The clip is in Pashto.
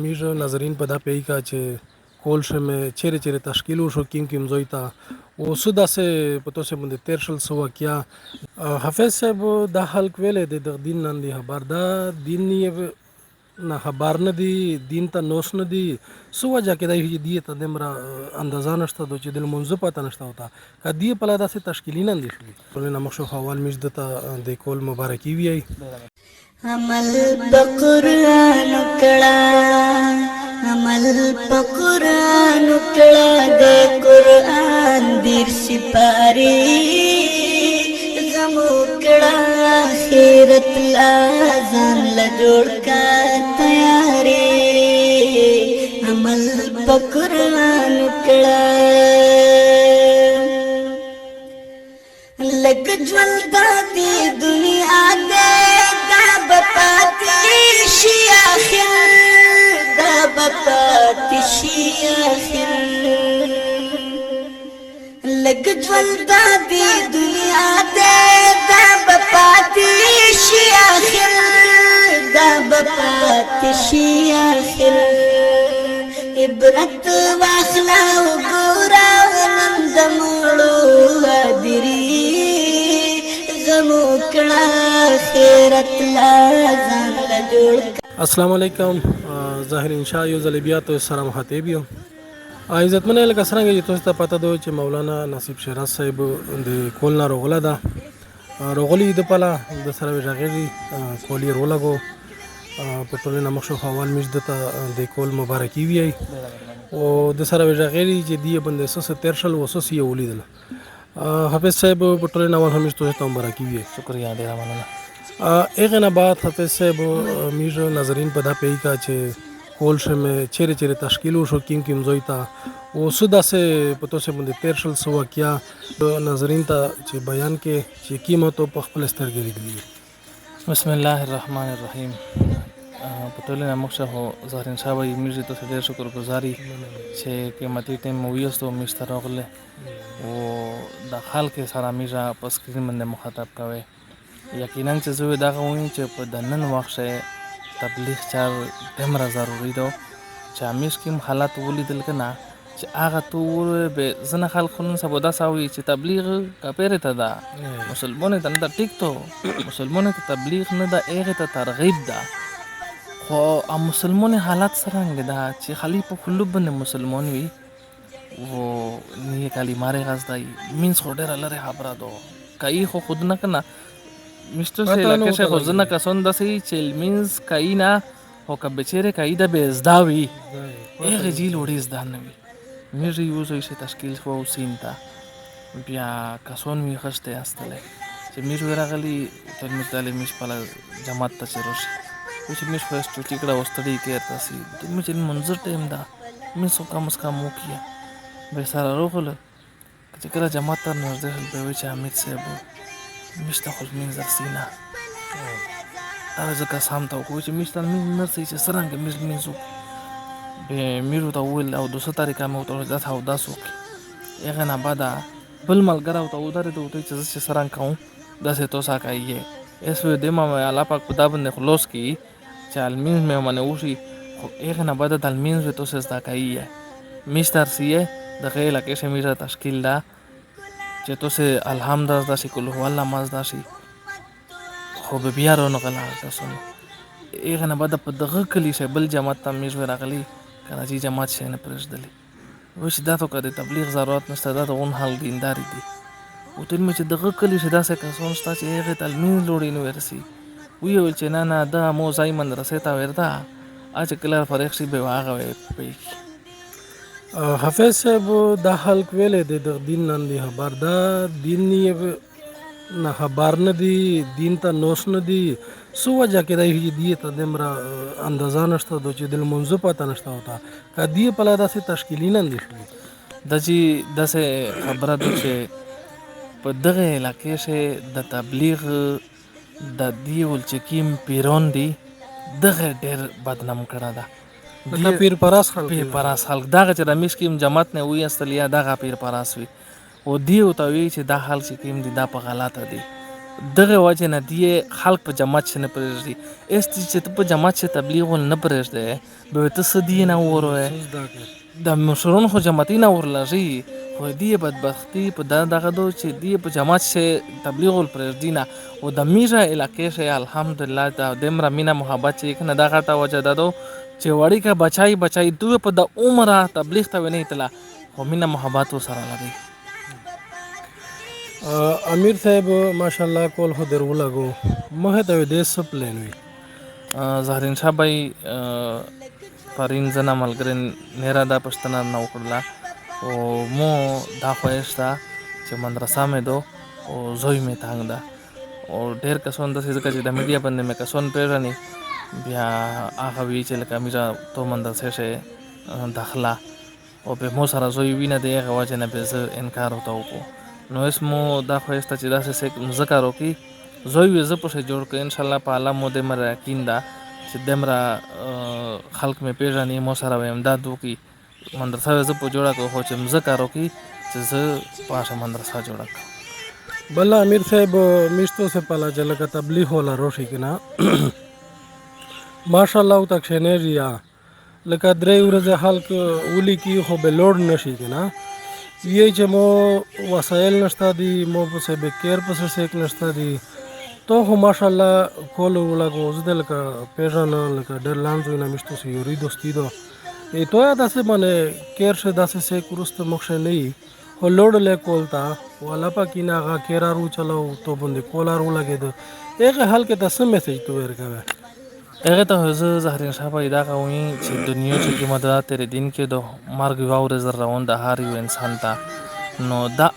میر ناظرین په دا پیکا چې کول شمه چیرې تشکیل وشو کیم زوی ته او څه داسې په توسه باندې تیر شل سو کیا حافظ صاحب دا خلک ویلې د دین نن دی خبر دا دین نه خبر نه دی دین ته نوش نه دی سو وجه کې دا دی ته دمر اندازه نشته د چې د منځ پته نشته وتا کدی په لاله داسې تشکیلی نه دي ټول نه مخشو حوال مش دته د کول مبارکي وی عمل بقرآن کړه عمل بقرآن کړه د قرآن دیر سپاری زمو کړه خیرت لازم لجوړ کا تیاری عمل بقرآن کړه لګ ژوند د دنیا بپاتشی آخر دا بپاتشی آخر لگ جولدا دی دنیا دے دا بپاتشی آخر دا بپاتشی آخر عبرت واخلا و گورا نند موڑو آدری السلام علیکم ظاهر انشاء یو ځلبیات سلام خطیبیو عزتمن لکه څنګه چې تاسو ته پته ده چې مولانا نصیب شیراز صاحب د کول نه روغله ده روغلی د پلا د سره ژغېږي کولی رولګو په ټول نه مخشو حوال مش دته د کول مبارکي وی او د سره ژغېږي چې دی بند سس ترشل وسوس یې ولیدل حافظ صاحب په ټول نه همیش ته مبارکي وی شکریہ ډیر مننه اغه نه بعد حافظ صاحب میر ناظرین په دا پیکا چې کول شمه چیرې تشکیل وشو کیم زوی ته او سودا سه په توسه باندې تیر شل سو کیا د ناظرین ته چې بیان کې چې قیمتو په خپل سترګې لیدلی بسم الله الرحمن الرحیم په ټول نه مخشه هو ظاهر صاحب میر ته ډیر شکر گزاري چې قیمتي ټیم مو ویستو مسترغله او د خلک سره میرا په سکرین باندې مخاطب کوي یقینا چې زه دا غوښم چې په دنن وخت تبلیغ چار دمر ضروری ده چې همیش کوم حالات ولیدل کنه چې هغه تو به زنه خلکونه سبودا ساوي چې تبلیغ کپیره ته ده مسلمانانو ته نه ټیک ته مسلمانانو ته تبلیغ نه ده هغه ته ترغیب ده خو مسلمان حالات څنګه ده چې خلی په خلوب باندې مسلمان وي و نیه کلمه غزدای مینس خورده لره خبره دو کای خو خود نه کنه مستر سے لکه شه خو زنه کسون دسی چې مینس کای نه هو که بچره کای د بزداوی هغه جیل وړي زدان نه وي مې یو ځای شه تشکیل خو سینتا بیا کسون می خسته استله چې مې ورغلی تر مثال مش په جماعت ته چروش چې مش فرست ټیکړه واستړي کې تاسو د مې منظر ټیم دا مې سو کم اس کم وکیا به سره روغله چې کله جماعت ته نږدې به وي چې حمید صاحب مشته خو منځ سینا هغه ځکه سم ته خو چې مشته من نرسي چې سرنګ منځو به میرو ته ول او دوسه طریقه مو ته ځات هاو داسو هغه نه بعد بل ملګری ته ودارې ته چې سرنګ کوم داسې تو سا کوي اسو د ما الله پاک په دا باندې خلاص کی چې المین مې منه وشي خو هغه نه بعد د المین زه تو سس دا کوي مستر سیه د غیلا کې شمیره تشکیل دا چې توسه الحمدلله داسې کول هو الله ماز داسې خو به بیا رونه غلا تاسو هغه نه بعد په دغه کلی شه بل جماعت ته میز ورغلی کنه چې جماعت شه نه پرېږدلی وش دا ته کده تبلیغ ضرورت نشته دا اون حال دینداري دي او تل مې چې دغه کلی شه داسې کسون شته چې هغه تلمین لوړی نو ورسي ویول چې نه دا مو ځای مدرسې ته وردا اځ کله فرق شي به واغه وي حافظ صاحب دا خلک ویلې د دین نن دی خبر دا دین نه خبر نه دی دین ته نوش نه دی سو وجه کې دی ته دمر اندازه نشته د چې د منځ پته نشته وتا کدی په لاله داسې تشکیلی نه دي د چې داسې خبره ده چې په دغه علاقې شه د تبلیغ د دیول چې کیم پیرون دی دغه ډیر بدنام کړه ده د پیر پراس خلک دغه چې د مشکیم جماعت نه وي استلیا دغه پیر پراس وي او دی او ته وی چې دا حال چې کیم دي دا په غلطه دي دغه وجه نه دی خلق په جماعت نه پرېږدي است چې ته په جماعت چې تبلیغ نه پرېږدې به ته سدي نه وروه د مشرون خو جماعتي نه ورلږي خو دی بدبختی په دغه دو چې دی په جماعت چې تبلیغ ول پرېږدي نه او د میرا علاقې شه الحمدلله د دمر مینا محبت چې کنه دغه تا وجه دادو چې وړي کا بچای دوی په د عمره تبلیغ ته ونی تلا خو مینا محبت سره لري. امیر صاحب ماشاءالله کول خو درو لګو مه ته د سپلین وی زهرین شاه بای پرین زنا ملګری نیرا دا پښتنه نو کړلا او مو دا خوښتا چې مدرسه مې دو او زوی مې تانګ دا او ډېر کسون د څه چې د میډیا باندې مې کسون پیژني بیا هغه وی چې لکه میرا تو مدرسه شه داخله او به مو سره زوی وینه دی هغه وجه نه به انکار وته نو اسمو دا خوښتا چې دا څه ذکر وکي زوی وي زه په جوړ ک ان شاء الله په الله مو د مر یقین دا چې دمرا خلق مې پیژنې مو سره ويم دا دوکي مدرسه زه په جوړه کو چې مذکر وکي چې زه پاشه مدرسه جوړه کو. بل امیر صاحب میشتو سے پلا چل کا تبلیغ ولا روشي کنا ماشاءالله تک شنه ریا لکه درې ورځې خلق ولي کی خو به لوډ نشي کنا یہ چې مو وسایل نشتا دي مو په سبه کیر په سیک نشتا دي تو خو ماشاءالله کول لګو زدل کا پیژن لکه ډر لانځو نه مشتو سی یوري دوستی دو ای تو یا داسه باندې کیر شه داسه سه کورست مخشه نه هو لوډ له کولتا ولا پکینا غا کیرارو چلو تو باندې کولارو لګید هغه حل کې تاسو میسج تو ورکوي هغه ته زهرین شاه پیدا کوي چې دنیا چې مدد تر دین کې دو مرګ واور زر روان د هر یو انسان ته نو دا